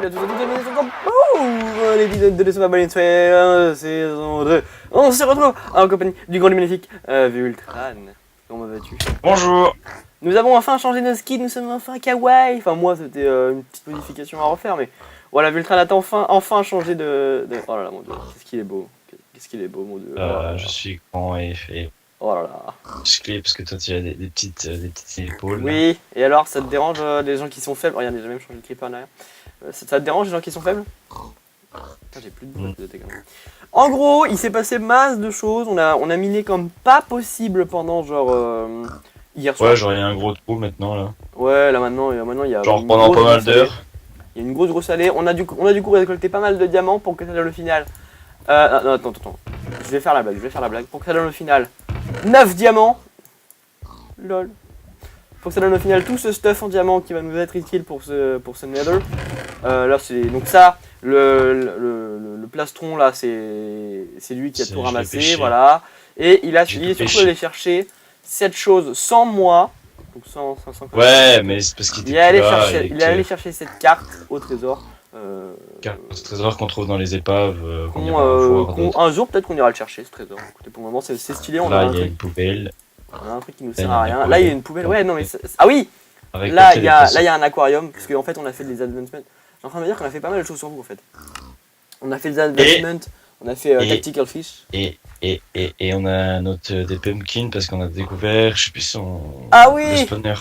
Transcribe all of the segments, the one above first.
salut à tous et à toutes, bienvenue sur l'épisode de l'Essoir Balance saison 2. On se retrouve en compagnie du grand et magnifique Vultran. Comment vas-tu? Bonjour. Nous avons enfin changé nos skins, nous sommes enfin kawaii. Enfin moi c'était une petite modification à refaire, mais voilà, Vultran a enfin changé de... Oh là là mon dieu, qu'est-ce qu'il est beau. Qu'est-ce qu'il est beau mon dieu. Je suis grand et Oh là là. musclé parce que toi tu as des petites épaules. Oui, et alors ça te dérange les gens qui sont faibles? Regarde, j'ai même changé de creeper derrière. Ça te dérange les gens qui sont faibles? Putain, j'ai plus de bruit quand même. En gros, il s'est passé masse de choses. On a miné comme pas possible pendant genre hier soir. Ouais, genre il y a un gros trou maintenant là. Ouais, là maintenant il y a Genre une pendant pas mal allée. d'heures. Il y a une grosse allée. On a du coup récolté pas mal de diamants pour que ça donne le final. Non, attends. Je vais faire la blague. Pour que ça donne le final 9 diamants. Lol. Faut que ça donne au final tout ce stuff en diamant qui va nous être utile pour ce nether. Là c'est donc ça, le plastron là c'est lui qui a tout ramassé, voilà. Et il est surtout allé chercher cette chose sans moi. Donc sans ouais, mais c'est parce qu'il était il est allé chercher cette carte au trésor. Carte au trésor qu'on trouve dans les épaves. Un jour peut-être qu'on ira le chercher ce trésor. Écoutez, pour le moment c'est stylé, on là a il y a une poubelle. On a un truc qui nous sert à rien. Là il y a une poubelle. Ouais non mais ah oui. Avec là il y a un aquarium parce qu'en fait on a fait des advancements. J'ai en train de me dire qu'on a fait pas mal de choses sur vous en fait. On a fait des advancements, on a fait tactical fish. Et on a des pumpkins parce qu'on a découvert, je sais plus le spawner.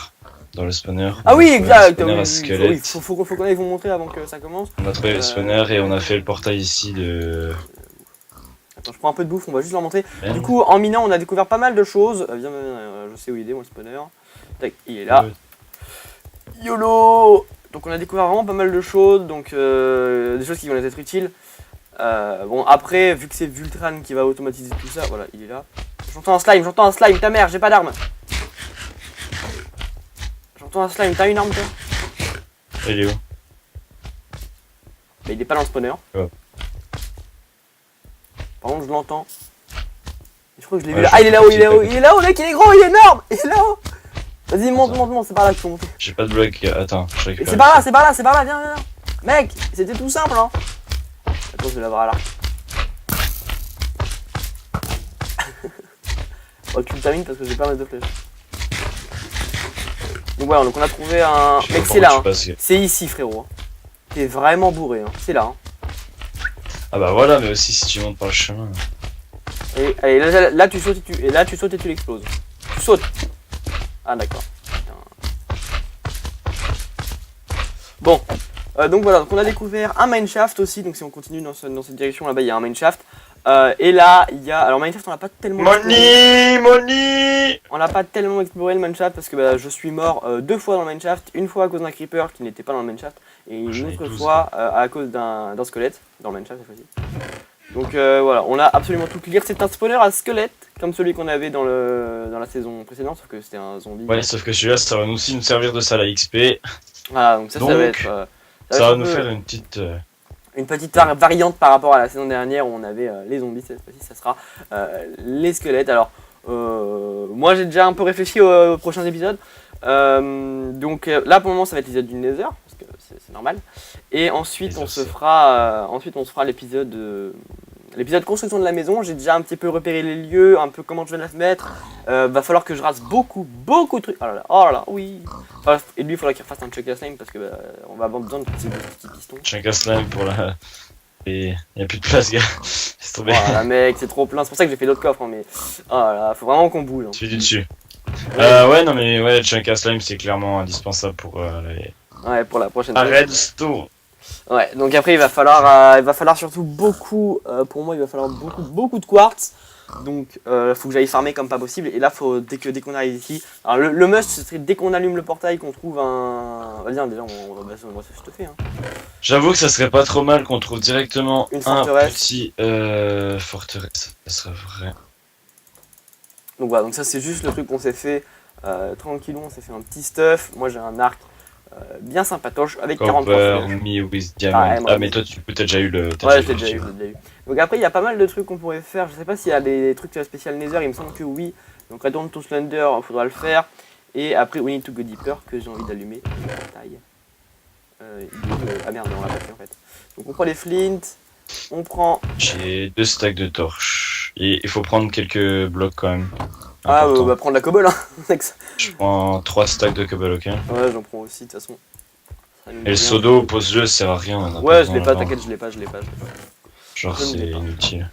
Dans le spawner. Ah oui, exact. Oui, faut qu'on aille vous montrer avant que ça commence. On a trouvé le spawner et on a fait le portail ici de... Attends, je prends un peu de bouffe, on va juste leur montrer. Du coup, en minant, on a découvert pas mal de choses. Viens, je sais où il est, moi, le spawner. Tac, il est là. YOLO. Donc on a découvert vraiment pas mal de choses, donc des choses qui vont nous être utiles. Bon, après, vu que c'est Vultran qui va automatiser tout ça, voilà, il est là. J'entends un slime, ta mère, j'ai pas d'arme. J'entends un slime, t'as une arme toi? Il est où? Bah, il est pas dans le spawner. Ouais. Par contre, je l'entends. Je crois que je l'ai vu là. Ah, il est là-haut, mec, il est gros, il est énorme, il est là-haut. Vas-y, monte, c'est par là qu'il faut monter. J'ai pas de bloc, attends, je récupère. C'est par là, viens. Mec, c'était tout simple, hein. Attends, je vais l'avoir à l'arc. Oh, tu le termines parce que j'ai pas mal de flèches. Donc voilà, donc on a trouvé un... Mec, c'est là, hein. C'est ici, frérot. T'es vraiment bourré, hein. C'est là, hein. Ah bah voilà, mais aussi si tu montes par le chemin. Et allez, là tu sautes et tu l'exploses. Tu sautes. Ah d'accord. Bon, donc voilà, donc on a découvert un mineshaft aussi, donc si on continue dans cette direction là-bas il y a un mineshaft. Et là il y a, alors mineshaft on l'a pas tellement Money. On l'a pas tellement exploré le mineshaft parce que bah, je suis mort 2 fois dans le mineshaft, une fois à cause d'un creeper qui n'était pas dans le mineshaft et une autre fois à cause d'un squelette dans le mineshaft cette fois-ci. Donc voilà, on a absolument tout clear. C'est un spawner à squelette, comme celui qu'on avait dans la saison précédente, sauf que c'était un zombie. Ouais, sauf que celui-là, ça va aussi nous servir de salle à XP. Voilà, donc ça va être... ça va nous faire une petite... Une petite variante par rapport à la saison dernière où on avait les zombies. Cette fois-ci, ça sera les squelettes. Alors, moi j'ai déjà un peu réfléchi aux prochains épisodes. Donc là pour le moment ça va être l'épisode du Nether, parce que c'est normal. Et ensuite on se fera l'épisode construction de la maison. J'ai déjà un petit peu repéré les lieux, un peu comment je vais la mettre. Va falloir que je rase beaucoup de trucs. Oh là là, oui. Enfin, et lui il faudra qu'il refasse un chunky slime parce que on va avoir besoin de petits pistons. Chunky slime pour la... Et y a plus de place, gars. C'est tombé. Oh là mec, c'est trop plein. C'est pour ça que j'ai fait d'autres coffres, hein, mais oh là, faut vraiment qu'on boule. Hein. Tu fais du dessus. Ouais, non mais ouais, Chunky slime c'est clairement indispensable pour pour la prochaine. Redstone. Ouais, donc après il va falloir surtout beaucoup, pour moi il va falloir beaucoup de quartz. Donc faut que j'aille farmer comme pas possible. Et là faut dès qu'on arrive ici. Alors le must ce serait dès qu'on allume le portail qu'on trouve un. Vas-y déjà on va se te fait. Hein. J'avoue que ça serait pas trop mal qu'on trouve directement une forteresse. Un petit forteresse. Ça serait vrai. Donc voilà, donc ça c'est juste le truc qu'on s'est fait tranquillou, on s'est fait un petit stuff. Moi j'ai un arc bien sympatoche avec 43 flèches. Me with diamond. Mais toi tu peut-être déjà eu le... Ouais, j'ai déjà eu. Donc après il y a pas mal de trucs qu'on pourrait faire. Je sais pas s'il y a des trucs spécial Nether, il me semble que oui. Donc Return to Slender, il faudra le faire. Et après We Need to Go Deeper que j'ai envie d'allumer. Ah merde, on l'a pas fait en fait. Donc on prend les flints, on prend... J'ai 2 stacks de torches. Et il faut prendre quelques blocs quand même. Ah, Important. on va prendre la cobble, hein. Je prends 3 stacks de cobble, ok. Ouais, j'en prends aussi, de toute façon. Et le seau d'eau, pose-le, ça sert à rien. Ouais, je l'ai pas, t'inquiète, je l'ai pas. Genre, c'est inutile.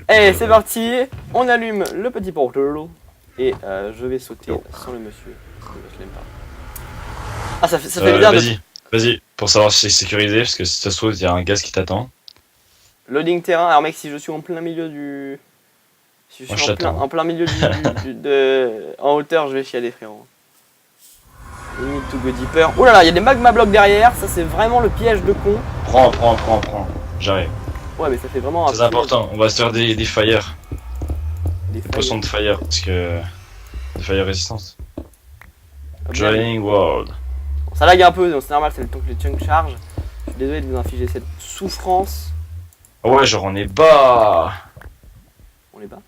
Eh, c'est parti, on allume le petit portal. Et je vais sauter sans le monsieur. Je l'aime pas. Ah, ça fait bizarre Vas-y, pour savoir si c'est sécurisé, parce que si ça se trouve, il y a un gaz qui t'attend. Loading terrain, alors mec, si je suis en plein milieu du... Si je suis en plein milieu en hauteur, je vais chialer, frérot. We need to go deeper. Oh là là, il y a des magma blocs derrière, ça c'est vraiment le piège de con. Prends. J'arrive. Ouais, mais ça fait vraiment un c'est important, on va se faire des fire. Des potions de fire, parce que... De fire résistance. Drying World. Bon, ça lag un peu, donc c'est normal, c'est le temps que les chunks chargent. Je suis désolé de vous infliger cette souffrance. Oh ouais, genre on est bas. On les bat.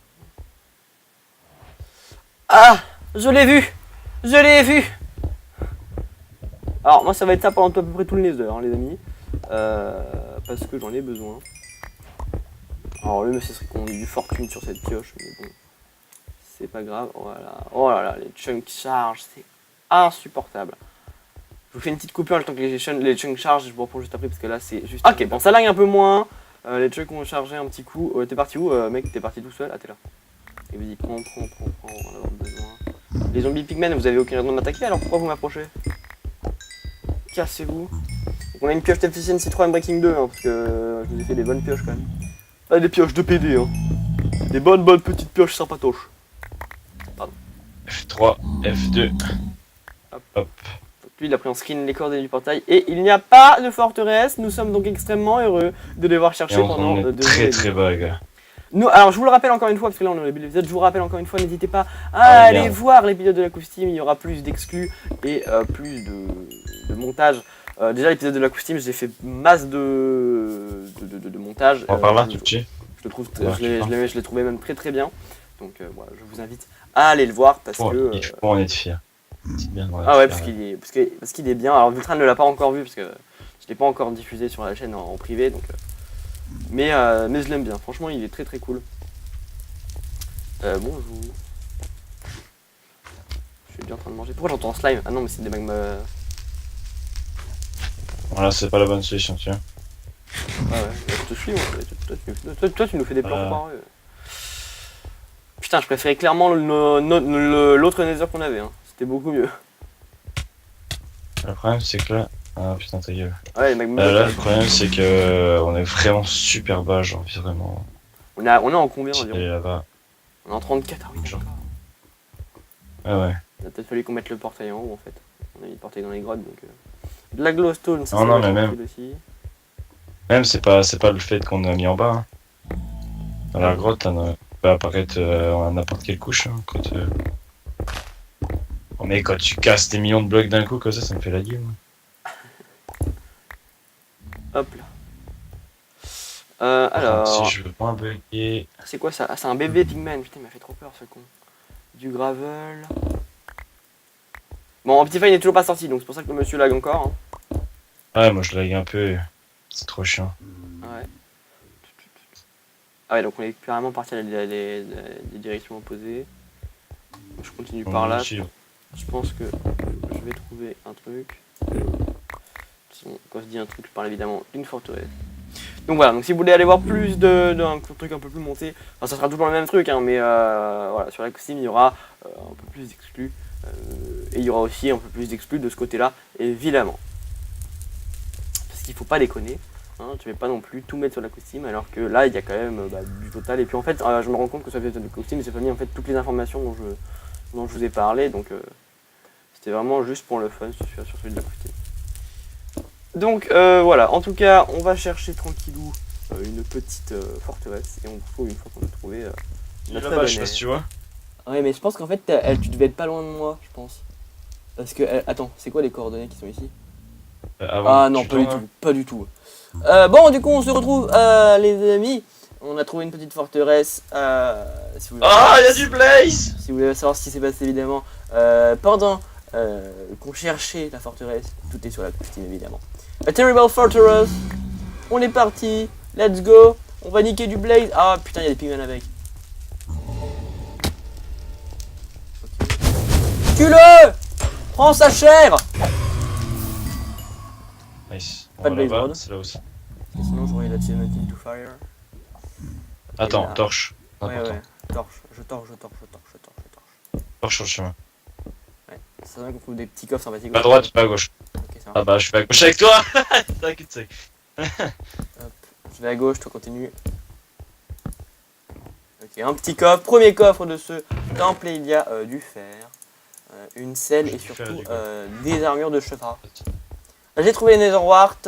Ah, je l'ai vu. Alors moi ça va être ça pendant à peu près tout le nether, hein, les amis. Parce que j'en ai besoin. Alors le monsieur serait qu'on ait du fortune sur cette pioche, mais bon. C'est pas grave, voilà. Oh là là, les chunks chargent, c'est insupportable. Je vous fais une petite coupure le temps que les chunks chargent, je vous reprends juste après parce que là c'est juste... Ok, bon ça lag un peu moins. Les chunks ont chargé un petit coup. T'es parti où mec? T'es parti tout seul? Ah t'es là. Et vas-y, prends, on va en avoir besoin. Les zombies pigmen, vous avez aucune raison de m'attaquer, alors pourquoi vous m'approchez? Cassez-vous. Donc on a une pioche d'efficiency 3 Breaking 2, hein, parce que je vous ai fait des bonnes pioches quand même. Pas des pioches de PD, hein. Des bonnes petites pioches sympatoches. Pardon. F3, F2. Hop. Donc lui il a pris en screen les coordonnées du portail et il n'y a pas de forteresse. Nous sommes donc extrêmement heureux de devoir chercher pendant on est très bas, gars. Nous, alors je vous le rappelle encore une fois, parce que là on a l'épisode, je vous rappelle encore une fois, n'hésitez pas à aller voir l'épisode de la Coustime, il y aura plus d'exclus et plus de montage. Déjà l'épisode de la Coustime, j'ai fait masse de montage. Par là, tout petit. Je l'ai trouvé même très bien. Donc voilà, je vous invite à aller le voir parce que... Il faut en être fier. Bien, ah ouais, parce qu'il est bien. Alors Vultran ne l'a pas encore vu, parce que je l'ai pas encore diffusé sur la chaîne en privé, donc... Mais je l'aime bien, franchement il est très cool. Bonjour. Je suis bien en train de manger. Pourquoi j'entends un slime? Ah non mais c'est des magma... Voilà, c'est pas la bonne solution, tu vois. Ah ouais, je te suis moi. Toi tu nous fais des plans comparés. Putain, je préférais clairement l'autre nether qu'on avait, hein. C'était beaucoup mieux. Le problème c'est que là... Ah putain ta gueule. Ouais, les magma... là le problème c'est que on est vraiment super bas, genre vraiment... On est en combien environ? Là-bas. On est en 34, ah oui, genre. Ah ouais. Il a peut-être fallu qu'on mette le portail en haut en fait. On a mis le portail dans les grottes donc... De la glowstone, ça non mais même... aussi. Même c'est pas le fait qu'on a mis en bas. Hein. Dans la grotte, ça peut apparaître à n'importe quelle couche. Hein, quand, oh, mais quand tu casses des millions de blocs d'un coup comme ça me fait la gueule. Hop là. Alors... Si je veux pas bugger... C'est quoi ça? Ah c'est un bébé pigman, putain il m'a fait trop peur ce con. Du gravel... Bon, Optifine n'est toujours pas sorti, donc c'est pour ça que le monsieur lag encore. Hein. Ouais, moi je lag un peu, c'est trop chiant. Ouais. Ah ouais, donc on est carrément parti à des directions opposées. Je continue par là. Je pense que je vais trouver un truc. Quand je dis un truc, je parle évidemment d'une forteresse. Donc voilà, donc si vous voulez aller voir plus d'un truc un peu plus monté, enfin ça sera toujours le même truc, hein, mais voilà, sur la costume il y aura un peu plus d'exclus. Et il y aura aussi un peu plus d'exclus de ce côté-là, évidemment. Parce qu'il faut pas déconner, hein, tu ne vais pas non plus tout mettre sur la costume, alors que là il y a quand même du total. Et puis en fait, je me rends compte que sur la costume, j'ai pas mis en fait toutes les informations dont je vous ai parlé, donc c'était vraiment juste pour le fun sur celui de la costume. Donc voilà, en tout cas, on va chercher tranquillou une petite forteresse et on vous retrouve une fois qu'on a trouvé notre là-bas, je sais pas si tu vois. Ouais, mais je pense qu'en fait, tu devais être pas loin de moi, je pense. Parce que, attends, c'est quoi les coordonnées qui sont ici? Ah non, pas du tout. Bon, du coup, on se retrouve, les amis. On a trouvé une petite forteresse. Si vous voulez, il y a du blaze! Si vous voulez savoir ce qui s'est passé, évidemment, pendant qu'on cherchait la forteresse. Tout est sur la Steam évidemment. A Terrible Fortress. On est parti. Let's go. On va niquer du blaze. Ah putain, il y a des pigmen avec. Tue-le. Prends sa chair. Nice. Pas de blaze là-bas, rod. c'est là aussi. Sinon j'aurais la Team to Fire. Attends, là. torche. Ouais, Important. ouais. Torche. Je torche. Torche sur le chemin. Ouais. C'est vrai qu'on trouve des petits coffres sympathiques. Pas à droite, pas à gauche. Ok, ça Ah marche. bah, je suis à gauche avec toi. T'inquiète. Hop. Je vais à gauche, toi continue. Ok, un petit coffre. Premier coffre de ce temple et il y a du fer, une selle et Du fer, surtout du coup. des armures de cheval. J'ai trouvé Netherwart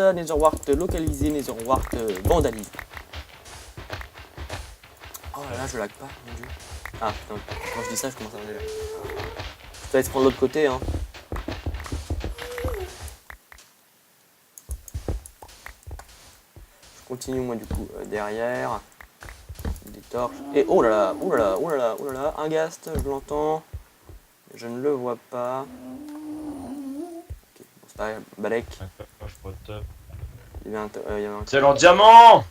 localisé, Netherwart vandalisé. Oh là là, je lag pas, mon dieu. Ah putain, quand je dis ça, je commence à laguer. Je te laisse prendre l'autre côté, hein. Je continue moi du coup derrière. Des torches. Et oh là là, oh là là, oh là là, oh là là, un ghast, je l'entends. Je ne le vois pas. Ok, bon, c'est pas grave, Balek. Il y avait un... C'est en diamant.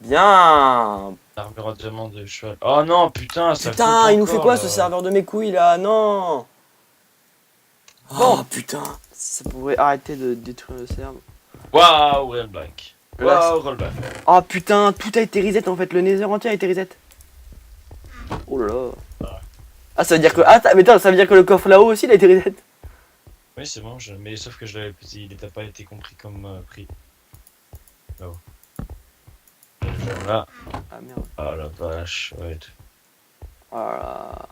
Bien. Armure en diamant de cheval. Oh non, putain, ça Putain, coupe il nous fait encore, quoi là. ce serveur de mes couilles là? Non. Oh putain. Ça pourrait arrêter de détruire le serveur. Waouh, real black. Là, Waouh, roll back. oh putain, tout a été reset en fait, le nether entier a été reset. Oh là là. Ah ça veut dire que... Ah mais attends, ça veut dire que le coffre là-haut aussi il a été reset. Oui, c'est bon, mais sauf que je l'avais il n'était pas été compris comme prix. Là-haut. Là. Ah merde. Ah la vache, ouais, Voilà.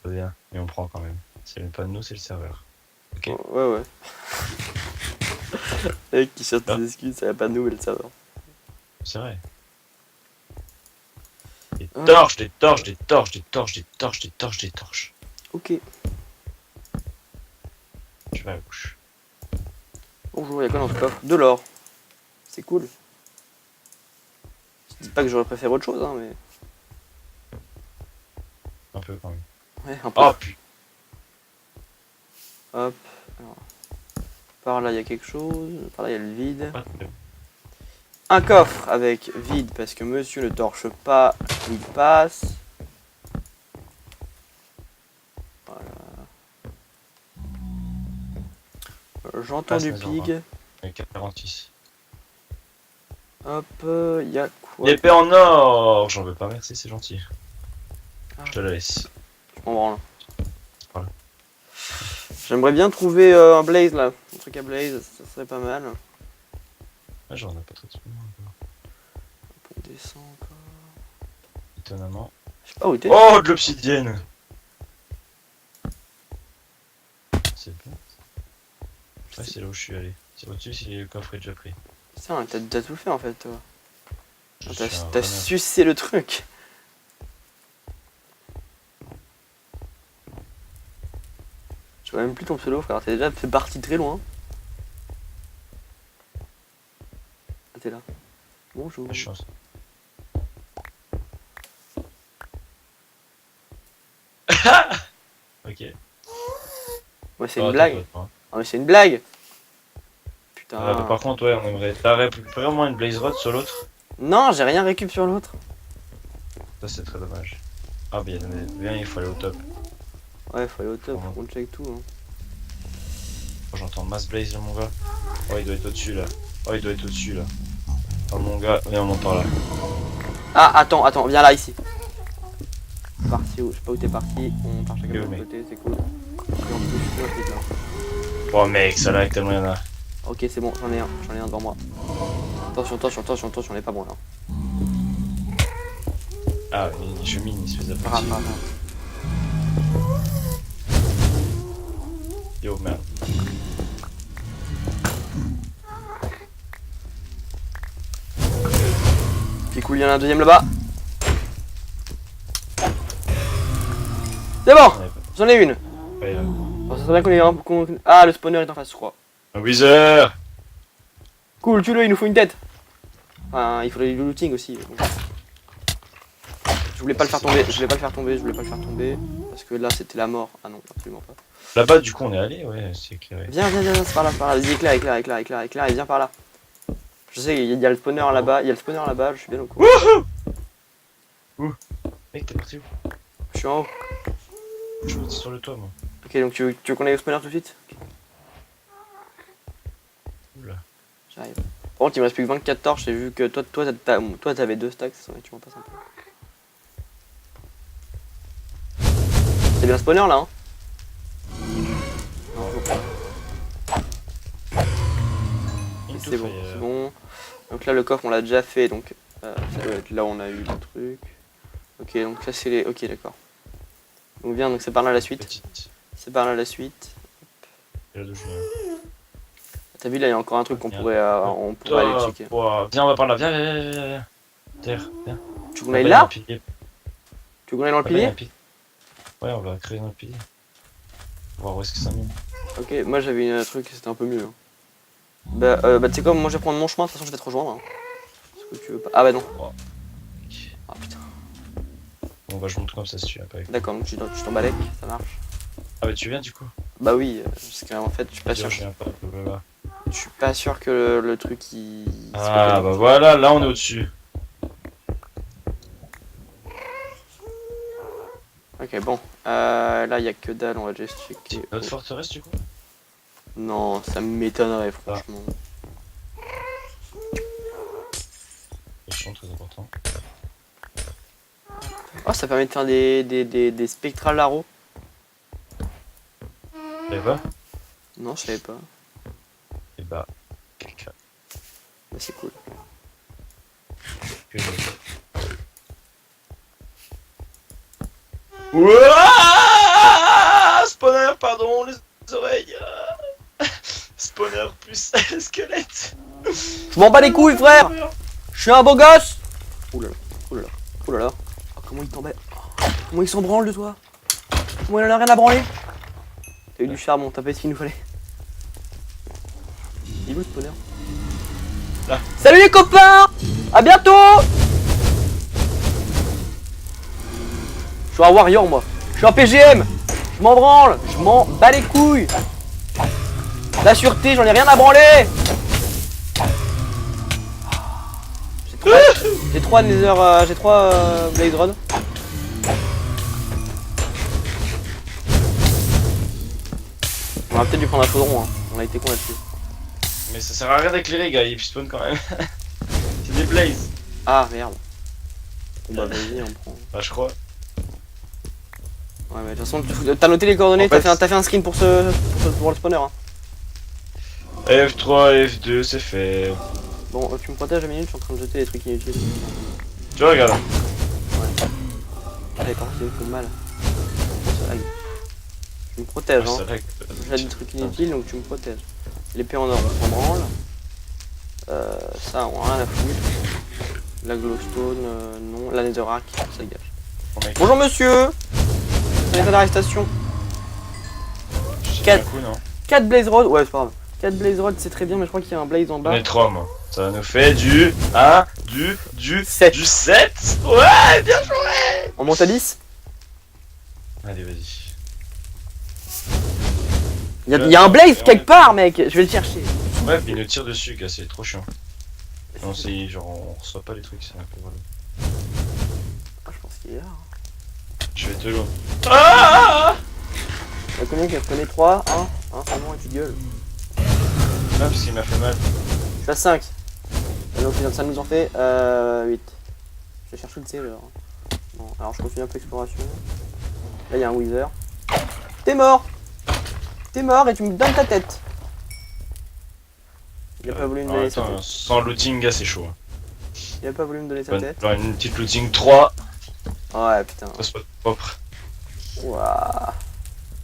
tout bien. Mais on prend quand même. C'est pas de nous, c'est le serveur. Ok. Oh, ouais ouais. Le mec qui cherche des excuses, ça va pas de nous mais le serveur. C'est vrai. Des Ah. torches, des torches, des torches, des torches, des torches, des torches, des torches. Ok. Je vais à gauche. Bonjour, il y a quoi dans ce coffre? De l'or. C'est cool. Je dis pas que j'aurais préféré autre chose, hein, mais... Un peu quand même. Ouais, un peu. Oh putain. Hop. Alors. Par là, il y a quelque chose. Par là, il y a le vide. Un coffre avec vide parce que monsieur ne torche pas, il passe. Voilà. J'entends Passe, du mais pig. Et 46. Hop, il y a quoi? L'épée en or. J'en veux pas, merci, c'est gentil. Ah. Je te la laisse. Je m'en branle. Voilà. J'aimerais bien trouver un blaze là. Un truc à blaze, ça serait pas mal. Ah, j'en ai pas trop de souvenir encore. On descend encore. Étonnamment. Je sais pas où t'es. Oh, de l'obsidienne. C'est bien. Ouais, c'est là où je suis allé. C'est au-dessus si le coffre est déjà pris. Putain, t'as tout fait en fait toi. Je T'as suis un t'as renard. sucé le truc. Je vois même plus ton pseudo frère, t'es déjà fait partie très loin. Ah t'es là. Bonjour. Ah, je suis en... Ok. Ouais c'est Ah, une blague. t'inquiète pas. Ah mais c'est une blague. Putain. Bah, par contre, ouais, on aimerait. T'aurais vraiment une blaze rod sur l'autre? Non, j'ai rien récup sur l'autre. Ça, c'est très dommage. Ah, bien, bien, il faut aller au top. Ouais, faut aller au top, Ouais. faut qu'on check tout. Hein. Oh, j'entends mass blaze là, mon gars. Oh, il doit être au-dessus là. Oh, il doit être au-dessus là. Oh, mon gars, viens, on monte par là. Ah, attends, viens là, ici. Parti où? Je sais pas où t'es parti. On part chacun de l'autre mec. côté, c'est cool. Et en plus, je suis là. Oh, mec, ça lag tellement il y en a. Ok, c'est bon, j'en ai un devant moi. Attention, on est pas bon là. Ah, je mine, il se faisait Ah, partie. ah, Yo, merde. C'est cool, il y en a un deuxième là-bas. C'est bon, Ouais, j'en ai une. ouais, là. Bon, ça serait bien Ah, le spawner est en face, je crois. Un Wither. Cool, tue-le, il nous faut une tête. Enfin, il faudrait du looting aussi. Bon. Je voulais pas le faire tomber, Parce que là c'était la mort. Ah non, absolument pas. Là-bas, du coup, on est allé, ouais, c'est éclairé. Viens, c'est par là, Vas-y, éclaire, et viens par là. Je sais, il y a le spawner là-bas, je suis bien au courant. Ouh. Mec, t'es parti où? Je suis en haut. Je suis parti sur le toit, moi. Ok, donc tu veux qu'on aille au spawner tout de suite? Oula. J'arrive. Par contre, il me reste plus que 24 torches, j'ai vu que toi t'avais 2 stacks, ça tu m'en passes un peu. C'est bien spawner là, hein? C'est bon, c'est bon. Donc là, le coffre, on l'a déjà fait, donc ça doit être là où on a eu le truc. Ok, donc ça c'est les... Ok, d'accord. Donc viens, donc c'est par là la suite. Petite. C'est par là la suite. Et là d'où je viens. T'as vu, là, il y a encore un truc qu'on pourrait aller checker. Viens, on va par là, viens. Terre, viens. Tu veux qu'on aille là? Tu veux qu'on aille dans le pilier? Ouais, on va créer notre pilier. On va voir où est-ce que ça mène. Ok, moi j'avais un truc, c'était un peu mieux. Hein. Bah tu sais quoi, moi je vais prendre mon chemin, de toute façon je vais te rejoindre. Hein. Est-ce que tu veux pas? Ah bah non. Oh. Ah putain. On va je monte comme ça si tu viens pas avec. D'accord, donc tu t'emballes, ça marche. Ah bah tu viens du coup? Bah oui, parce qu'en fait je suis pas sûr. Je viens pas, blablabla. Je suis pas sûr que le truc il... Ah bah voilà, là on est au-dessus. Ok, bon. Là, il y a que dalle, on va juste checker. Notre forteresse du coup? Non, ça m'étonnerait, franchement. Question très important. Oh, ça permet de faire des spectral larrow. Tu savais pas? Non, je savais pas. Et bah, quelqu'un. Bah, c'est cool. Ouah, spawner, pardon, les oreilles. Spawner plus squelette. Je m'en bats les couilles, frère. Je suis un beau gosse. Oulala, oulala, oulala. Oh, comment il t'embête. Comment il s'en branle de toi. Comment il en a rien à branler. T'as eu du charbon, t'as pas ce qu'il nous fallait. Il est où le spawner? Là. Salut les copains. À bientôt. Je suis un warrior moi. Je suis un PGM. Je m'en branle. Je m'en bats les couilles. La sûreté, j'en ai rien à branler. J'ai 3 nether, j'ai 3 blaze rod. On aurait peut-être dû prendre un chaudron, hein. On a été con là-dessus. Mais ça sert à rien d'éclairer, gars, il spawn quand même. C'est des blazes. Ah merde. Bon bah vas-y, on prend. Bah, je crois. Ouais, mais de toute façon, t'as noté les coordonnées, En fait, t'as fait un screen pour le spawner. Hein. F3, F2, c'est fait. Bon, tu me protèges, Amine, je suis en train de jeter des trucs inutiles. Tu vois, regarde. Ouais. Allez, par contre, il me fait mal. Tu me protèges, hein. Je jette des trucs inutiles, donc tu me protèges. L'épée en or, on s'en branle. Ça, on a rien à foutre. La glowstone, non. La netherrack, ça dégage. Bonjour monsieur. C'est l'état d'arrestation. 4 blaze rod, ouais c'est pas grave. 4 blaze rod c'est très bien mais je crois qu'il y a un blaze en bas. On est 3 moi. Ça nous fait du 1, du 7. Du 7. Ouais, bien joué. On monte à 10. Allez, vas-y. Il y a un blaze quelque part mec, je vais le chercher. Ouais, puis il nous tire dessus gars, c'est trop chiant. Non, c'est genre on reçoit pas les trucs, c'est un peu relou. Ah, je pense qu'il est là. Je vais te loin. Ah, Il y a combien qui a spawné 3, 1, c'est bon et tu gueules. non, parce qu'il m'a fait mal. Je suis à 5. Et donc ça nous en fait 8. Je vais chercher le C genre. Bon, alors je continue un peu l'exploration. Là il y a un wither. T'es mort. T'es mort et tu me donnes ta tête. Il a pas voulu me donner sa tête. Sans looting gars c'est chaud. Il a pas voulu me donner sa tête. Genre une petite looting 3. Ouais putain. Ça soit propre. Ouah.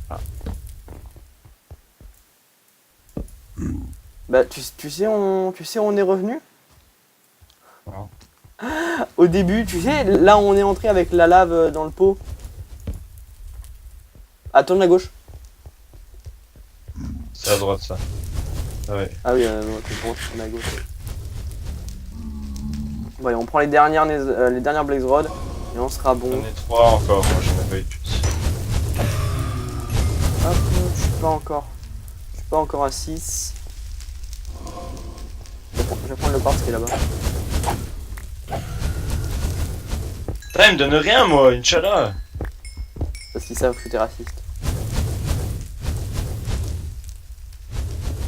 Ah. Bah tu sais on est revenu. Non. Au début, tu sais, là où on est entré avec la lave dans le pot. Ah, tourne à gauche. C'est à droite ça. Ah ouais. Ah oui, tourne à gauche. Bon, allez, on prend les dernières blaze rod et on sera bon. J'en ai 3 encore, moi j'en ai pas eu de plus. Hop, pas encore. Je suis pas encore à 6. Je vais prendre le quartz qui est là-bas. Putain, il me donne rien, moi, Inch'Allah. Parce qu'ils savent que t'es raciste.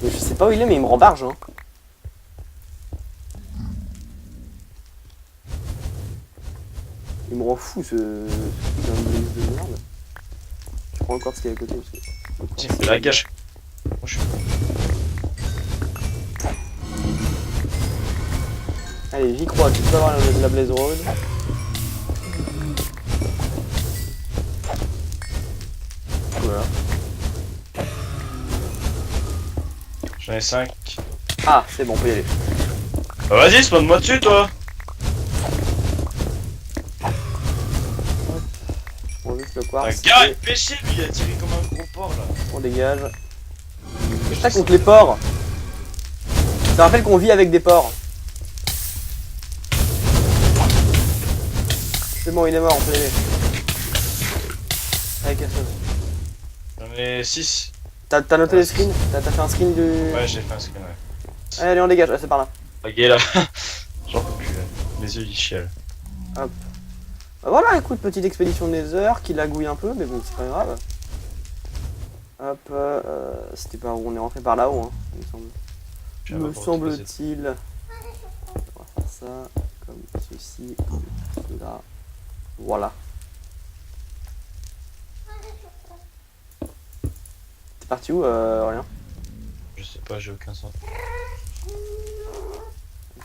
Mais je sais pas où il est, mais il me rembarge, hein. Il me rend fou ce putain de merde. Je prends encore ce qui est à côté aussi. Tiens, c'est la gâche. Allez, j'y crois, tu peux avoir la Blaze Road. Voilà. J'en ai 5. Ah, c'est bon, on peut y aller. Bah, vas-y, spawn-moi dessus, toi. On va juste le Un quartz. gars, il pêchait, lui, il a tiré comme un gros porc, là. On dégage. C'est ça contre les porcs. Ça rappelle qu'on vit avec des porcs. C'est bon, il est mort, on peut y aller. Avec la sauce. J'en ai 6. T'as noté les screens? T'as fait un screen du... Ouais, j'ai fait un screen, ouais. Allez, on dégage, c'est par là. Ok, là. J'en peux plus, là. Mes yeux, ils chialent. Hop. Bah voilà, écoute, petite expédition Nether qui lagouille un peu, mais bon, c'est pas grave. Hop, c'était par où on est rentré par là-haut, hein, il me semble. Me semble-t-il. On va faire ça comme ceci, comme cela. Voilà. T'es parti où, rien? Je sais pas, j'ai aucun sens.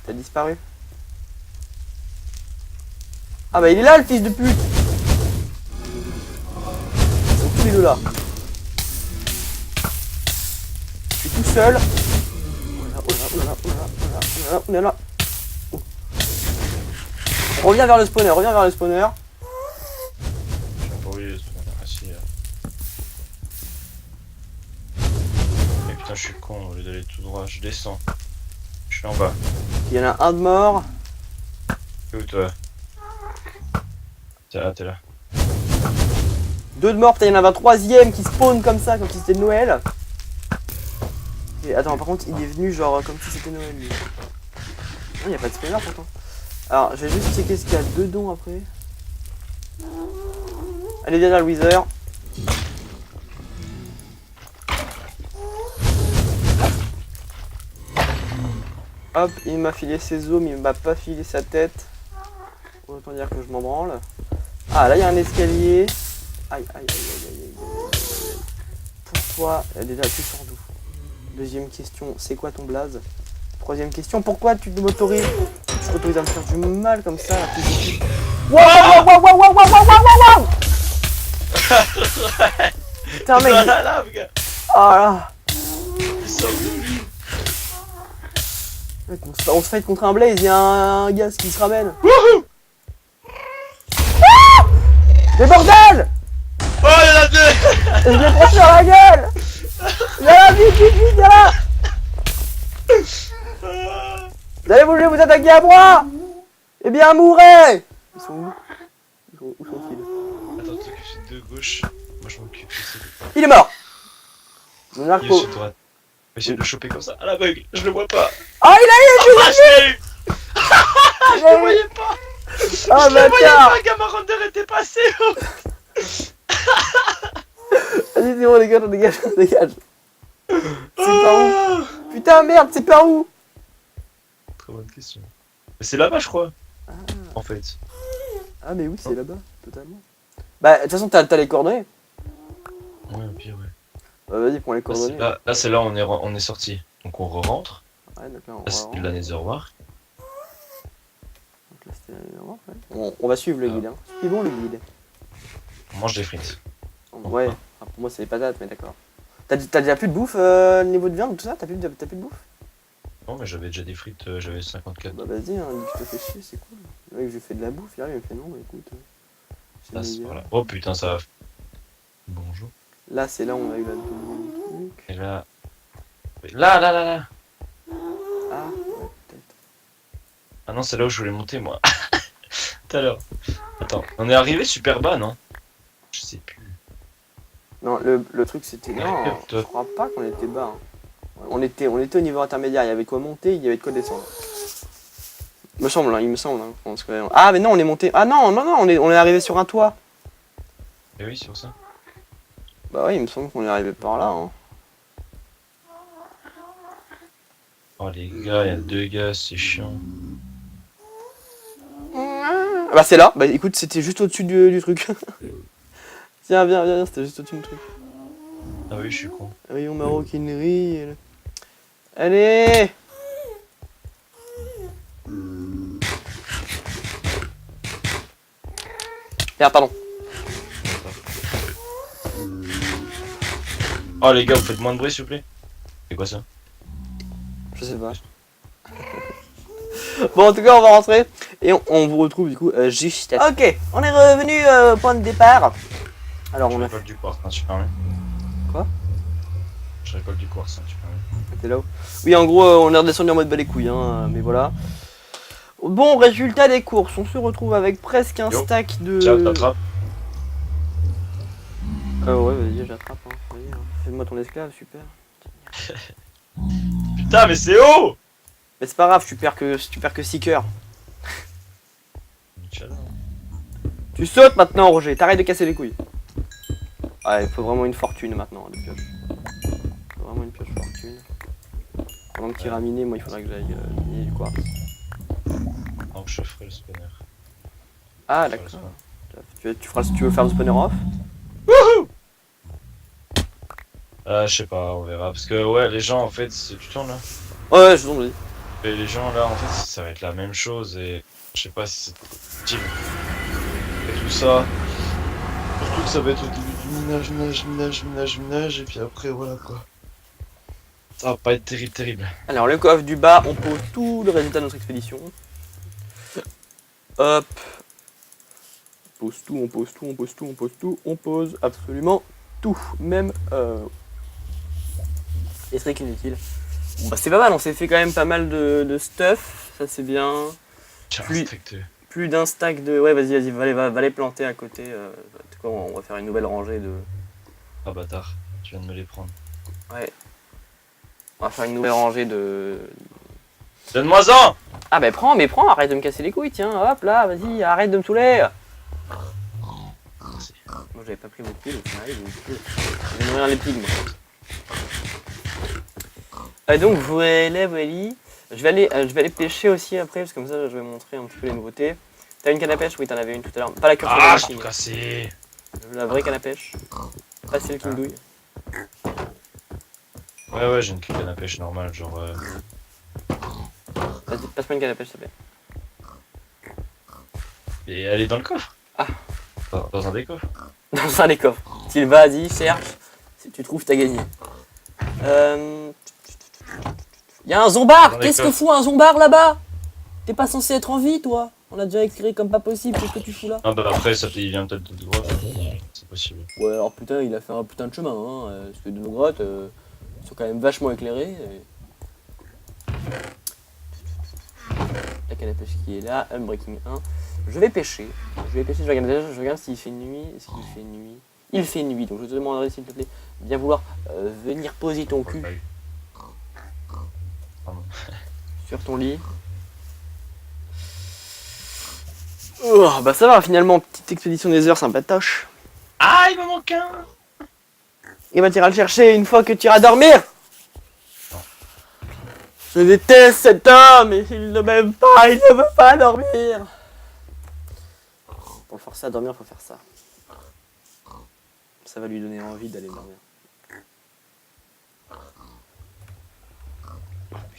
T'as disparu? Ah bah il est là le fils de pute! Ils sont tous les deux là. Je suis tout seul. On est là. Reviens vers le spawner, reviens vers le spawner. Je sais pas où il est, ce spawner. Ah, si, Mais putain, je suis con, au lieu d'aller tout droit, je descends. Je suis en bas. Il y en a un de mort. T'es où, toi? T'es là. Deux de morts, putain, il y en avait un troisième qui spawn comme ça, comme si c'était Noël. Et attends, par contre, il est venu genre comme si c'était Noël lui. Non, il n'y a pas de spawner pourtant. Alors, je vais juste checker ce qu'il y a dedans après. Allez, viens là, le Wither. Hop, il m'a filé ses os, mais il m'a pas filé sa tête. Autant dire que je m'en branle. Ah, là, il y a un escalier. Aïe, aïe, aïe, aïe, aïe, aïe, aïe. Pourquoi déjà, tu sors d'où? Deuxième question, c'est quoi ton blaze? Troisième question, pourquoi tu m'autorises à me faire du mal comme ça? Wow, wow, wow, wow, wow, wow, wow, wow, wow. Putain, mec. La lave, gars. Ah là. Il sort de lui. Mec, on se fight contre un blaze, il y a un gaz qui se ramène. Wouhou. Mais bordel! Oh, il y en a deux. Je l'ai pris sur la gueule! Viens là, vite, vite, vite, viens là! Vous allez voulu vous attaquer à moi? Eh bien, mourrez! Ils sont où? Où sont-ils? Attends, tu t'occupes de gauche. Moi, je m'occupe ici. Il est mort! Mon Il est arco. sur droite. On va essayer de le choper comme ça. À l'aveugle, je le vois pas. Ah, il a eu! Ah, je l'ai eu. Je Je le voyais pas. Ah, Je le voyais bâtard! pas, Gamaronder était passé. Vas-y, c'est bon, dégage, dégage, dégage. C'est par où? Putain, merde, c'est par où? Très bonne question. Mais c'est là-bas, je crois. Ah. En fait. Ah, mais oui, c'est là-bas, totalement. Bah, de toute façon, t'as les coordonnées. Ouais, au pire, ouais. Bah, vas-y, prends les coordonnées. Là, c'est là où on est sorti. Donc on re-rentre. Ouais, d'accord. Là, c'est de la Netherwar. Donc là, c'était la Netherwar, ouais. On va suivre le guide, hein. Suivons le guide. On mange des frites. Ouais, enfin, pour moi, c'est les patates, mais d'accord. T'as déjà plus de bouffe, niveau de viande, tout ça? T'as plus de bouffe? Non, mais j'avais déjà des frites, j'avais 54. Bah, vas-y, hein, dis que je te fais chier, c'est cool. Le mec, je lui fais de la bouffe, il arrive, il me fait non, mais écoute. C'est Là, c'est meilleur. par là. Oh putain, ça va. Bonjour. Là, c'est là où on a eu la truc. Et là. Là. Ah, ouais, peut-être. Ah non, c'est là où je voulais monter, moi. Tout à l'heure. Attends, on est arrivé super bas, non? Je sais plus. Non, le truc c'était... Non, je crois pas qu'on était bas. Hein. On était au niveau intermédiaire, il y avait de quoi monter, il y avait de quoi descendre. Il me semble, hein, il me semble. Hein, ah mais non, on est monté... Ah non, non, non, on est arrivé sur un toit. Et oui, sur ça. Bah oui, il me semble qu'on est arrivé par là. Hein. Oh les gars, il y a 2 gars, c'est chiant. Ah bah c'est là, bah écoute, c'était juste au-dessus du truc. Tiens, viens, viens, c'était juste au-dessus du truc. Ah oui, je suis con. Rayon maroquinerie. Allez! Ah, pardon. Oh les gars, vous faites moins de bruit s'il vous plaît. C'est quoi ça? Je sais pas. Bon, en tout cas, on va rentrer et on vous retrouve du coup juste. Ok, on est revenu au point de départ. Alors, Je on a récolte du quartz, hein, tu permets. Quoi? Je récolte du quartz, hein, tu permets. T'es là-haut. Oui, en gros, on est redescendu en mode bas les couilles, hein, mais voilà. Bon, résultat des courses, on se retrouve avec presque un stack de. Tiens, t'attrapes. Ouais, vas-y, j'attrape. Hein. Vas-y, hein. Fais-moi ton esclave, super. Putain, mais c'est haut! Mais c'est pas grave, tu perds que 6 cœurs. Tu sautes maintenant, Roger, t'arrêtes de casser les couilles. Ouais, il faut vraiment une fortune maintenant, de pioche. Il faut vraiment une pioche fortune. Pendant que tu iras miner, moi il faudrait que j'aille miner du quartz. Donc je ferai le spawner. Ah, d'accord. Tu veux faire le spawner off? Je sais pas, on verra. Parce que ouais, les gens en fait, tu tournes là. Ouais, je vous en dis. Et les gens là, en fait, ça va être la même chose et je sais pas si c'est utile. Et tout ça. Surtout que ça va être au début du minage, et puis après voilà quoi. Ça va pas être terrible. Alors, le coffre du bas, on pose tout le résultat de notre expédition. Hop. On pose tout, on pose tout, on pose tout, on pose tout, on pose absolument tout. Même les trucs inutiles. Bon, bah, c'est pas mal, on s'est fait quand même pas mal de stuff, ça c'est bien. Tiens, Plus d'un stack de... Ouais, vas-y, va les planter à côté. En tout cas, on va faire une nouvelle rangée de... Ah bâtard, tu viens de me les prendre. Ouais. On va faire une nouvelle rangée de... Donne-moi-en! Ah bah prends, arrête de me casser les couilles, tiens, hop là, vas-y, arrête de me saouler. Moi j'avais pas pris mon pied, donc ça arrive, je vais nourrir les pigs, moi. Donc voilà. Je vais aller pêcher aussi après, parce que comme ça je vais montrer un petit peu les nouveautés. T'as une canne à pêche? Oui, t'en avais une tout à l'heure. Pas la curve Ah, je cassé. La vraie canne à pêche. Pas celle qui me douille. Ouais, j'ai une canne à pêche normale, genre... Vas-y, passe-moi une canne à pêche, s'il te plaît. Et elle est dans le coffre. Ah. Dans un des coffres. Dans un des coffres. S'il vas-y, cherche. Si tu trouves, t'as gagné. Y'a un zombard. Qu'est-ce que fout un zombard là-bas? T'es pas censé être en vie, toi. On l'a déjà éclairé comme pas possible. Qu'est-ce que tu fous là? Ah bah après, il vient peut-être de droite. C'est possible. Ouais, alors putain, il a fait un putain de chemin, hein. Parce que de nos grottes sont quand même vachement éclairées. La canne à pêche qui est là. Unbreaking 1. Je vais pêcher. Je regarde s'il fait nuit. Est-ce qu'il fait nuit? Il fait nuit, donc je te demanderai s'il te plaît bien vouloir venir poser ton cul sur ton lit. Oh, bah ça va finalement, petite expédition des heures sympatoche. Ah, il me manque un. Et bah tu iras le chercher une fois que tu iras dormir. Je déteste cet homme, et il ne m'aime pas, il ne veut pas dormir. Pour forcer à dormir, faut faire ça. Ça va lui donner envie d'aller dormir.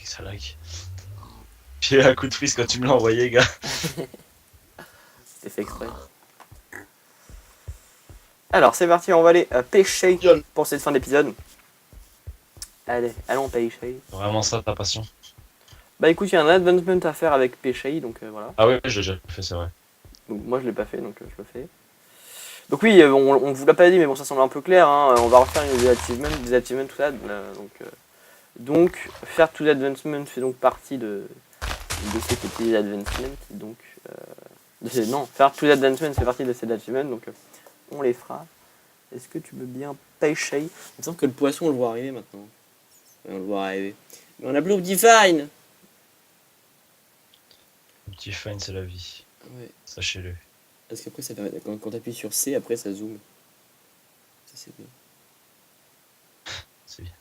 Ça lag. J'ai eu un coup de frise quand tu me l'as envoyé, gars. C'était fait exprès. Alors c'est parti, on va aller pêcher pour cette fin d'épisode. Allez, allons pêcher. Vraiment ça ta passion? Bah écoute, il y a un advancement à faire avec pêcher, donc voilà. Ah ouais, j'ai déjà fait, c'est vrai. Donc moi je l'ai pas fait, donc je le fais. Donc oui, on vous l'a pas dit, mais bon ça semble un peu clair, hein. On va refaire des achievements, tout ça. Donc faire tout l'advancement fait donc partie de ces petits advancements. Donc, non, faire tout l'advancement fait partie de ces achievements, donc on les fera est-ce que tu veux bien pêcher? Il me semble que le poisson, on le voit arriver maintenant. Ouais, on le voit arriver. Mais on a Blue Define. Petit fine, c'est la vie. Ouais. Sachez-le. Parce qu'après, ça permet, quand tu appuies sur C, après ça zoome. Ça, c'est bien. C'est bien.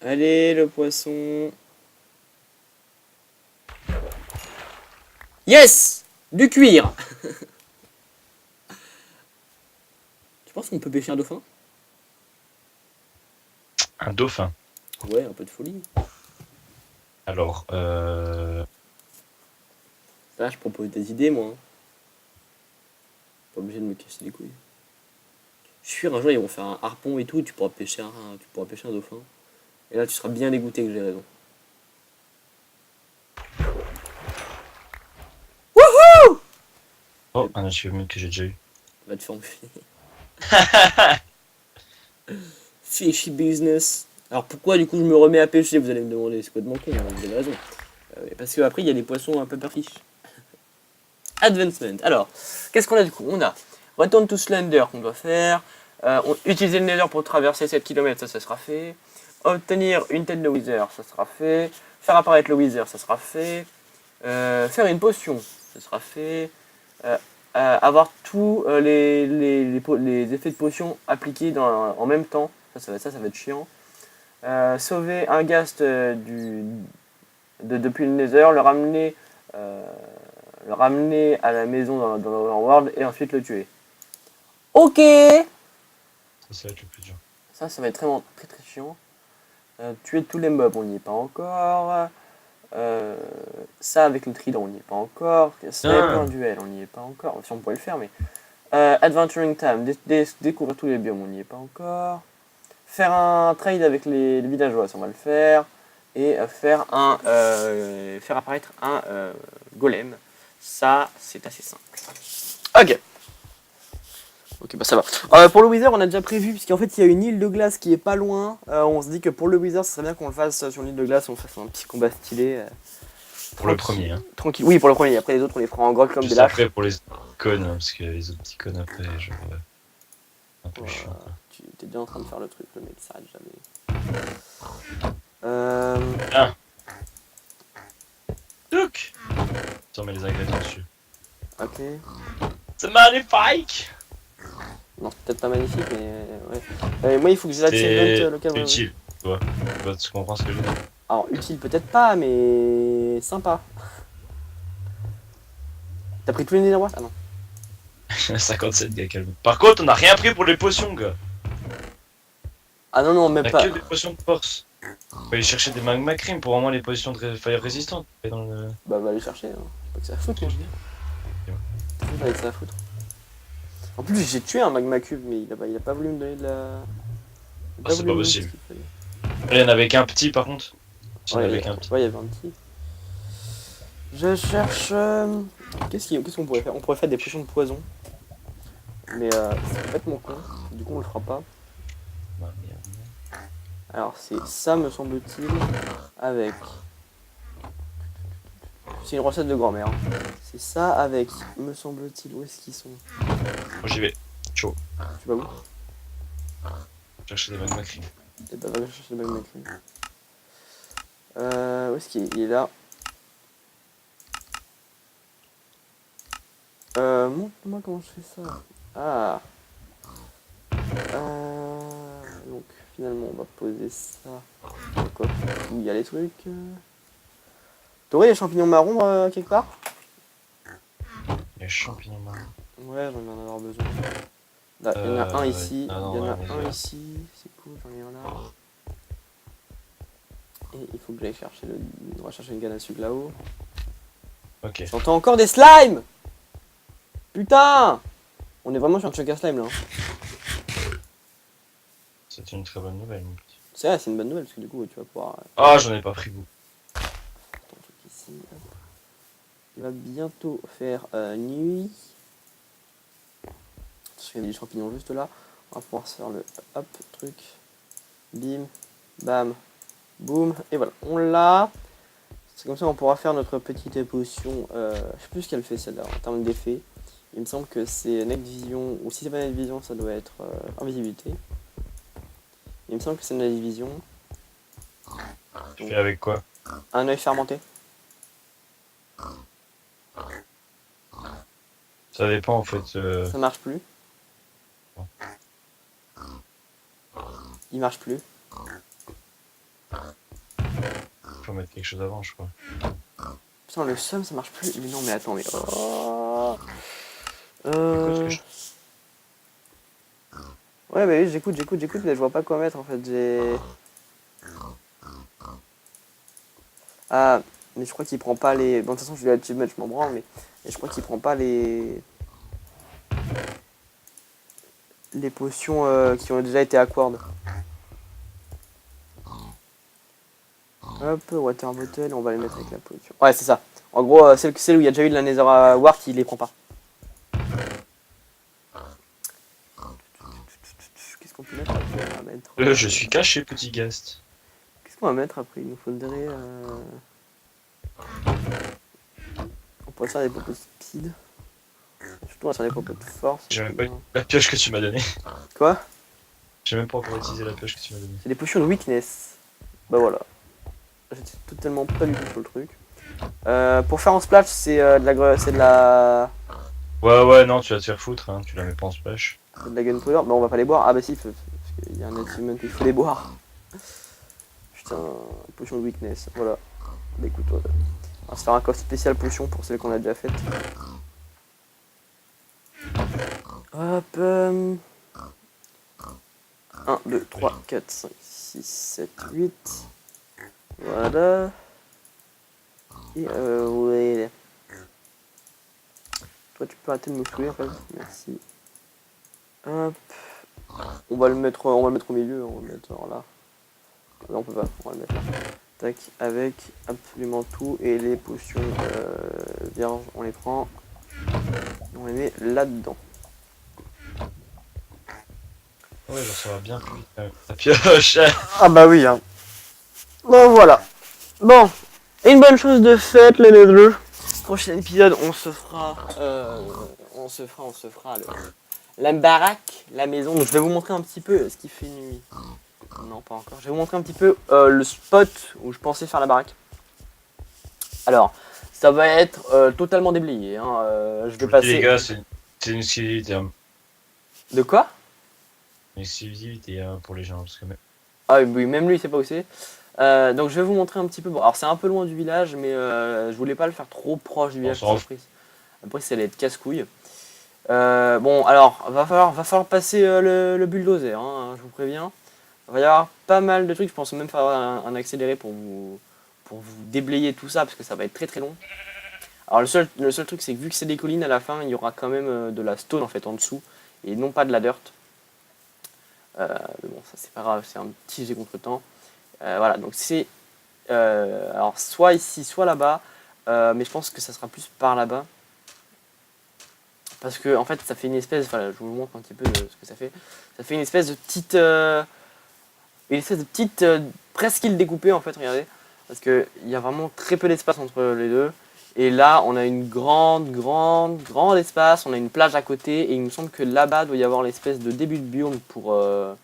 Allez, le poisson. Yes! Du cuir! Tu penses qu'on peut pêcher un dauphin? Un dauphin. Ouais, un peu de folie. Alors, Là, je propose des idées, moi. Hein. Pas obligé de me casser les couilles. Je suis sûr, un jour, ils vont faire un harpon et tout, et tu pourras pêcher un dauphin. Et là, tu seras bien dégoûté que j'ai raison. oh, un achievement que j'ai déjà eu. Va te faire enculer. Fishy business. Alors pourquoi du coup je me remets à pêcher? Vous allez me demander, c'est quoi de mon con? Vous avez raison. Parce qu'après il y a des poissons un peu perfiches. Advancement. Alors, qu'est-ce qu'on a du coup? On a Return to Slender qu'on doit faire. Utiliser le Nether pour traverser 7 km, ça sera fait. Obtenir une tête de Wither, ça sera fait. Faire apparaître le Wither, ça sera fait. Faire une potion, ça sera fait. Avoir tous les effets de potion appliqués en même temps, ça va être chiant. Sauver un ghast depuis le Nether, le ramener à la maison dans l'Overworld et ensuite le tuer. Ok. Ça va être le plus dur. Ça va être vraiment très très chiant. Tuer tous les mobs, on n'y est pas encore. Ça avec le trident, on n'y est pas encore. Sniper un duel, on n'y est pas encore. Si on pourrait le faire, mais. Adventuring Time, découvrir tous les biomes, on n'y est pas encore. Faire un trade avec les villageois, ça on va le faire. Et faire apparaître un golem. Ça, c'est assez simple. Ok. Ok, bah ça va. Pour le Wither, on a déjà prévu, puisqu'en fait, il y a une île de glace qui est pas loin. On se dit que pour le Wither, ce serait bien qu'on le fasse sur l'île de glace, on fasse un petit combat stylé. Pour le premier, hein. Tranquille. Oui, pour le premier. Après, les autres, on les fera en grotte comme Juste des lâches. après pour les connes, hein, parce que les autres petits connes après, genre. Un peu chiant. Quoi. Tu es déjà en train de faire le truc, le mec s'arrête jamais. Ah Look on met les ingrédients dessus. Ok. C'est magnifique. Non, c'est peut-être pas magnifique, mais ouais. Moi, il faut que j'ai l'achievement local. C'est utile, tu vois. Tu comprends ce que je veux dire. Alors, utile peut-être pas, mais sympa. T'as pris tous les netherworts? Ah non. 57 gars, calme. Par contre, on a rien pris pour les potions, gars. Ah non, non, même On a pas. que des potions de force. Faut aller chercher des magma cream pour vraiment les potions de fire résistantes. Dans le... Bah, va aller chercher, hein. Pas que ça fout, moi. T'as fait avec ça à foutre. En plus, j'ai tué un magma cube, mais il a pas voulu me donner de la. Ah, c'est pas possible. Il y en avait qu'un petit, par contre. Il y en avait qu'un petit. Ouais, il y avait un petit. Je cherche. Qu'est-ce qu'on pourrait faire? On pourrait faire des potions de poison. Mais c'est complètement con. Du coup, on le fera pas. Bah, merde. Alors, c'est ça, me semble-t-il, avec. C'est une recette de grand-mère. C'est ça avec, me semble-t-il, où est-ce qu'ils sont? Moi j'y vais. Chaud. Tu vas où? Chercher des magma cream. Et bah, va chercher le magma cream. Où est-ce qu'il est? Il est là. Montre-moi comment je fais ça. Ah. Donc, finalement, on va poser ça. Quoi? Où il y a les trucs. T'aurais les champignons marrons quelque part? Les champignons marrons. Ouais, j'en vais en avoir besoin. Là, il y en a un ici, il y en a un ici, c'est cool, j'en ai un là. Et il faut que j'aille chercher on va chercher une canne à sucre là-haut. Ok. J'entends encore des slimes! Putain! On est vraiment sur un chunk à slime là. Hein. C'est une très bonne nouvelle, mon petit. C'est vrai, c'est une bonne nouvelle parce que du coup tu vas pouvoir. Ah, j'en ai pas pris beaucoup. Ton truc ici. Hop. Il va bientôt faire nuit. Il y a des champignons juste là. On va pouvoir se faire le hop truc. Bim, bam, boum. Et voilà, on l'a. C'est comme ça on pourra faire notre petite potion. Je sais plus ce qu'elle fait celle-là en termes d'effet. Il me semble que c'est Night Vision, ou si c'est pas Night Vision, ça doit être Invisibilité. Il me semble que c'est Night Vision. Tu fais avec quoi? Un œil fermenté. Ça dépend en fait. Ça marche plus. Il marche plus. Faut mettre quelque chose avant, je crois. Putain, le seum ça marche plus. Mais non, mais attends, mais. Oh. Ouais, bah oui, j'écoute, mais je vois pas quoi mettre en fait. J'ai. Ah, mais je crois qu'il prend pas les. Bon, de toute façon, je vais là-dessus mettre, je m'en branle, mais je crois qu'il prend pas les. Les potions qui ont déjà été accord. Hop, water bottle, on va les mettre avec la potion. Ouais, c'est ça. En gros, celle où il y a déjà eu de la Nether Wart, il les prend pas. Qu'est-ce qu'on peut mettre après? On va mettre, Je suis caché, petit Gast. Qu'est-ce qu'on va mettre après? Il nous faudrait. On pourrait faire des popos de speed. Surtout, on va faire des popos de force. J'ai même pas eu la pioche que tu m'as donnée. Quoi? J'ai même pas encore utilisé la pioche que tu m'as donnée. C'est des potions de weakness. Bah voilà. J'étais totalement pas du tout sur le truc. Pour faire en splash, c'est de la. Ouais, non, tu vas te faire foutre, hein. Tu la mets pas en splash. C'est de la gunpowder. Bah on va pas les boire. Ah bah si, parce qu'il y a un achievement, il faut les boire. Putain, potion de weakness. Voilà. Bah écoute, on va se faire un coffre spécial potion pour celle qu'on a déjà faite. Hop. 1, 2, 3, 4, 5, 6, 7, 8. Voilà. Et ouais. Toi tu peux arrêter de me saouler en fait. Merci. Hop. On va le mettre au milieu, on va le mettre genre là. Non, on peut pas, on va le mettre là. Tac, avec absolument tout et les potions vierges, on les prend. Et on les met là-dedans. Ouais, ça va bien plus vite quand même. La pioche. Ah bah oui, hein. Bon voilà. Bon, une bonne chose de faite les deux. Prochain épisode, on se fera la baraque, la maison. Donc je vais vous montrer un petit peu ce qui fait nuit. Non, pas encore. Je vais vous montrer un petit peu le spot où je pensais faire la baraque. Alors, ça va être totalement déblayé. Hein. Je vais passer. Les gars, c'est une exclusivité. Hein. De quoi? Une exclusivité hein, pour les gens. Parce que... Ah oui, même lui, il sait pas où c'est. Donc je vais vous montrer un petit peu. Bon, alors c'est un peu loin du village, mais je voulais pas le faire trop proche du village. Après, ça allait être casse-couille. Bon, alors, va falloir passer le bulldozer, hein, je vous préviens. Il va y avoir pas mal de trucs, je pense même faire un accéléré pour vous déblayer tout ça, parce que ça va être très très long. Alors le seul truc, c'est que vu que c'est des collines, à la fin, il y aura quand même de la stone en fait en dessous, et non pas de la dirt. Mais bon, ça c'est pas grave, c'est un petit jet contre-temps. Voilà, donc c'est alors soit ici, soit là-bas, mais je pense que ça sera plus par là-bas. Parce que en fait ça fait une espèce, enfin je vous montre un petit peu ce que ça fait. Ça fait une espèce de petite presqu'île découpée en fait, regardez. Parce qu'il y a vraiment très peu d'espace entre les deux. Et là on a une grande espace, on a une plage à côté. Et il me semble que là-bas doit y avoir l'espèce de début de biome pour le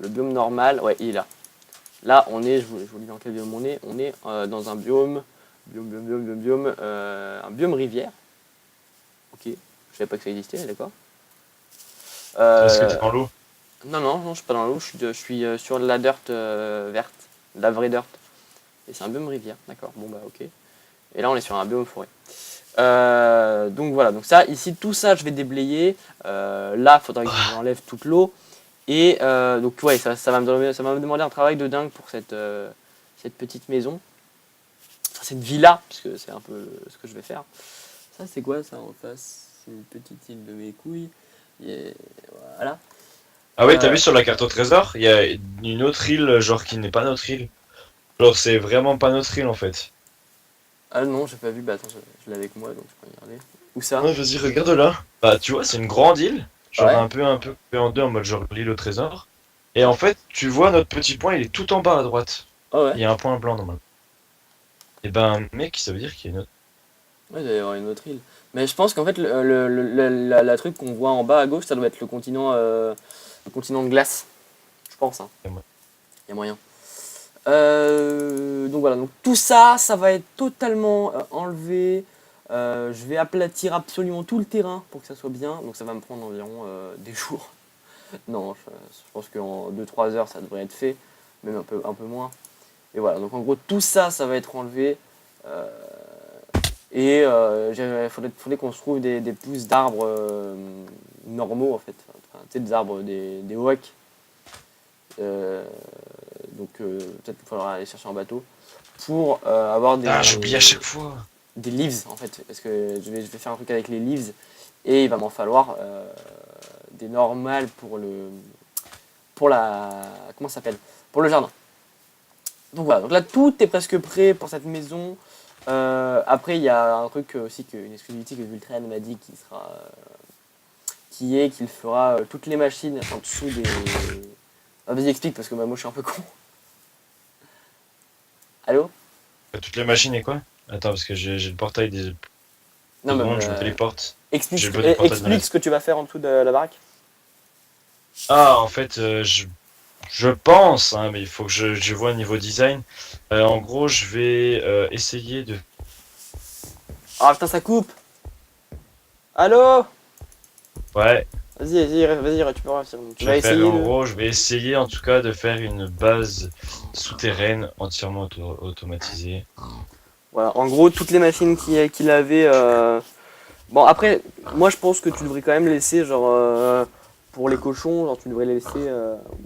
biome normal. Ouais, il est là. Là on est, je vous dis dans quel biome on est dans un biome, un biome rivière. Ok, je savais pas que ça existait, d'accord. Est-ce que t'es dans l'eau? Non, je suis pas dans l'eau, je suis sur de la dirt verte, de la vraie dirt. Et c'est un biome rivière, d'accord, bon bah ok. Et là on est sur un biome forêt. Donc voilà, donc ça, ici, tout ça je vais déblayer. Là, il faudra que j'enlève toute l'eau. Et donc ouais, ça va me demander un travail de dingue pour cette petite maison. Enfin, cette villa, parce que c'est un peu ce que je vais faire. Ça c'est quoi ça en face? C'est une petite île de mes couilles. Et voilà. Ah oui, t'as vu sur la carte au trésor, il y a une autre île, genre qui n'est pas notre île. Genre c'est vraiment pas notre île en fait. Ah non, j'ai pas vu, bah attends, je l'ai avec moi donc je peux regarder. Où ça? Ouais, vas-y, regarde là. Bah tu vois, c'est une grande île, genre Ouais. un peu coupée en deux en mode genre l'île au trésor. Et en fait, tu vois notre petit point, il est tout en bas à droite. Ah ouais. Il y a un point blanc normalement. Et ben mec, ça veut dire qu'il y a une autre. Ouais, il doit y avoir une autre île. Mais je pense qu'en fait, la truc qu'on voit en bas à gauche, ça doit être le continent de glace. Je pense, hein. Et moi. Il y a moyen. Donc voilà, donc tout ça, ça va être totalement enlevé. Je vais aplatir absolument tout le terrain pour que ça soit bien. Donc ça va me prendre environ des jours. Non, je pense qu'en 2-3 heures, ça devrait être fait. Même un peu moins. Et voilà, donc en gros, tout ça, ça va être enlevé. Et il faudrait qu'on se trouve des pousses d'arbres normaux, en fait. Enfin, tu sais, des arbres, des oaks. Donc peut-être qu'il faudra aller chercher un bateau pour avoir Ah, j'oublie à chaque fois. des leaves, en fait. Parce que je vais faire un truc avec les leaves. Et il va m'en falloir des normales pour comment ça s'appelle? Pour le jardin. Donc voilà, donc là tout est presque prêt pour cette maison. Après il y a un truc aussi, une exclusivité que Vultran m'a dit qu'il fera toutes les machines en dessous des... Ah, vas-y explique parce que moi je suis un peu con. Allô? Toutes les machines et quoi? Attends, parce que j'ai le portail des... Non Deux mais secondes, je me téléporte. explique, J'ai le portail de explique malade. ce que tu vas faire en dessous de la baraque. Ah, en fait, je pense, hein, mais il faut que je vois au niveau design. En gros, je vais essayer de... Ah putain ça coupe. Allô? Ouais, Vas-y, tu peux réussir. Tu je vas vais faire, essayer en de... gros, je vais essayer en tout cas de faire une base souterraine entièrement automatisée. Voilà, en gros toutes les machines qu'il avait... Bon après, moi je pense que tu devrais quand même laisser genre... pour les cochons, genre tu devrais les laisser...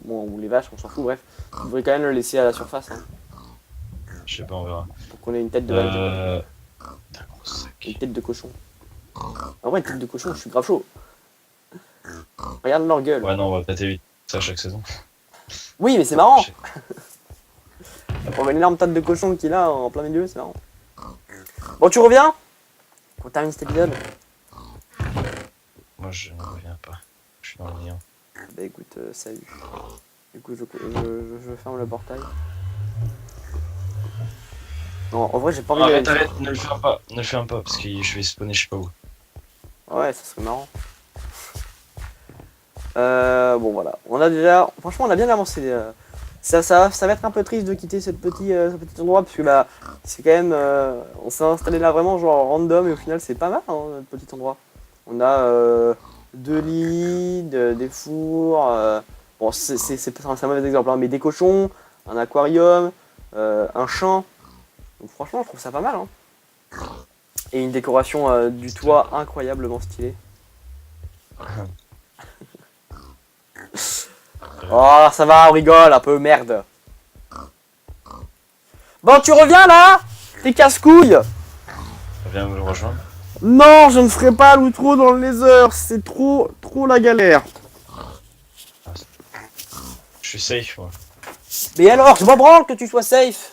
bon, ou les vaches, on s'en fout, bref. Tu devrais quand même le laisser à la surface, hein, Je sais pas, on verra. pour qu'on ait une tête de vache. Putain, gros sac. Une tête de cochon. Ah ouais, une tête de cochon, je suis grave chaud. Regarde leur gueule. Ouais, non, on va peut-être éviter ça chaque saison. Oui, mais c'est marrant. On a une énorme tête de cochon qui est là en plein milieu, c'est marrant. Bon, tu reviens? On termine cet épisode. Moi, je ne reviens pas. Je suis dans le néant. Bah écoute, salut. Du coup, je ferme le portail. Non, en vrai, j'ai pas envie Arrête, de... arrête, ne le ferme pas. Ne le ferme pas, parce que je vais spawner je sais pas où. Ouais, ça serait marrant. Bon voilà, franchement on a bien avancé. Ça va être un peu triste de quitter ce petit endroit parce que bah c'est quand même, on s'est installé là vraiment genre random et au final c'est pas mal hein, notre petit endroit. On a 2 lits, des fours, bon c'est un mauvais exemple hein, mais des cochons, un aquarium, un champ. Donc franchement je trouve ça pas mal hein. Et une décoration du toit incroyablement stylée. Oh, ça va, on rigole un peu, merde. Bon, tu reviens là? T'es casse-couille? Viens me rejoindre. Non, je ne ferai pas l'outro dans le laser, c'est trop la galère. Je suis safe, moi. Mais alors, je m'en branle que tu sois safe.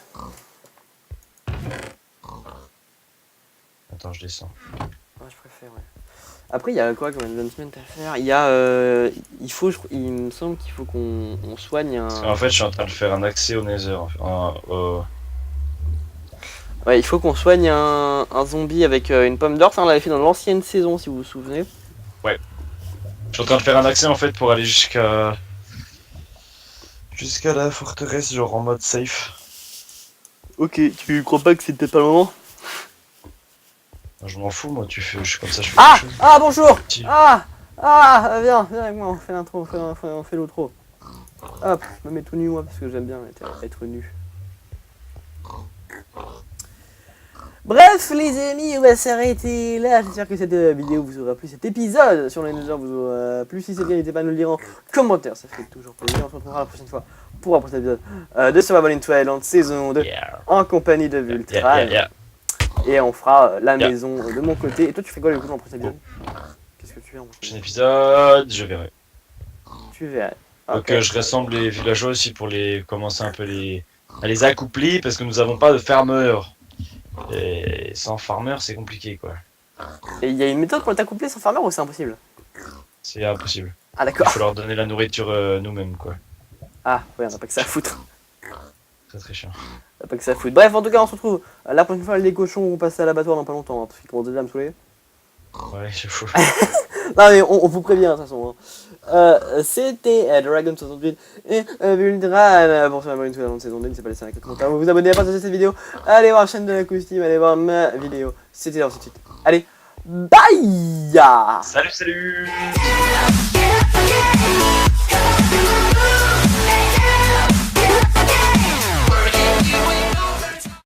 Attends, je descends. Ouais, je préfère, ouais. Après, il y a quoi comme advancement à faire? Il y a, il me semble qu'il faut qu'on soigne un... En fait, je suis en train de faire un accès au Nether. Ouais, il faut qu'on soigne un zombie avec une pomme d'or. Ça, on l'avait fait dans l'ancienne saison, si vous vous souvenez. Ouais. Je suis en train de faire un accès en fait pour aller jusqu'à la forteresse, genre en mode safe. Ok, tu crois pas que c'est peut-être pas le moment? Je m'en fous, moi. Je suis comme ça, je fais Ah! quelque chose. Ah, bonjour! Petit. Viens avec moi, on fait l'intro, on fait l'outro. Hop, je me mets tout nu moi parce que j'aime bien être nu. Bref les amis, on va s'arrêter là. J'espère que cette vidéo vous aura plu, cet épisode sur les Nether vous aura plu. Si c'est bien, n'hésitez pas à nous le dire en commentaire, ça fait toujours plaisir. On se retrouvera la prochaine fois pour un prochain épisode de Survival in Twilight saison 2 en compagnie de Vultran. Et on fera la maison de mon côté. Et toi tu fais quoi du coup dans le prochain épisode? Qu'est-ce que tu fais en Prochain épisode, je verrai. Tu verras. Donc je rassemble les villageois aussi pour commencer un peu à les accoupler parce que nous n'avons pas de farmer. Et sans farmer c'est compliqué quoi. Et il y a une méthode pour t'accoupler sans farmer ou c'est impossible? C'est impossible. Ah Il d'accord. faut leur donner la nourriture nous-mêmes quoi. Ah ouais, on n'a pas que ça à foutre. Très très chiant. Pas que ça fout. Bref, en tout cas, on se retrouve la prochaine fois. Les cochons vont passer à l'abattoir dans pas longtemps. Hein, parce qu'ils commencent déjà à me saouler. Ouais, c'est fou. Non, mais on vous prévient, de toute façon. Hein. C'était Dragon 68 et Vultran pour faire une nouvelle saison 2. N'hésitez pas à laisser un commentaire. Vous vous abonnez à partager cette vidéo. Allez voir la chaîne de la costume. Allez voir ma vidéo. C'était là, tout de suite. Allez, bye! Salut, salut!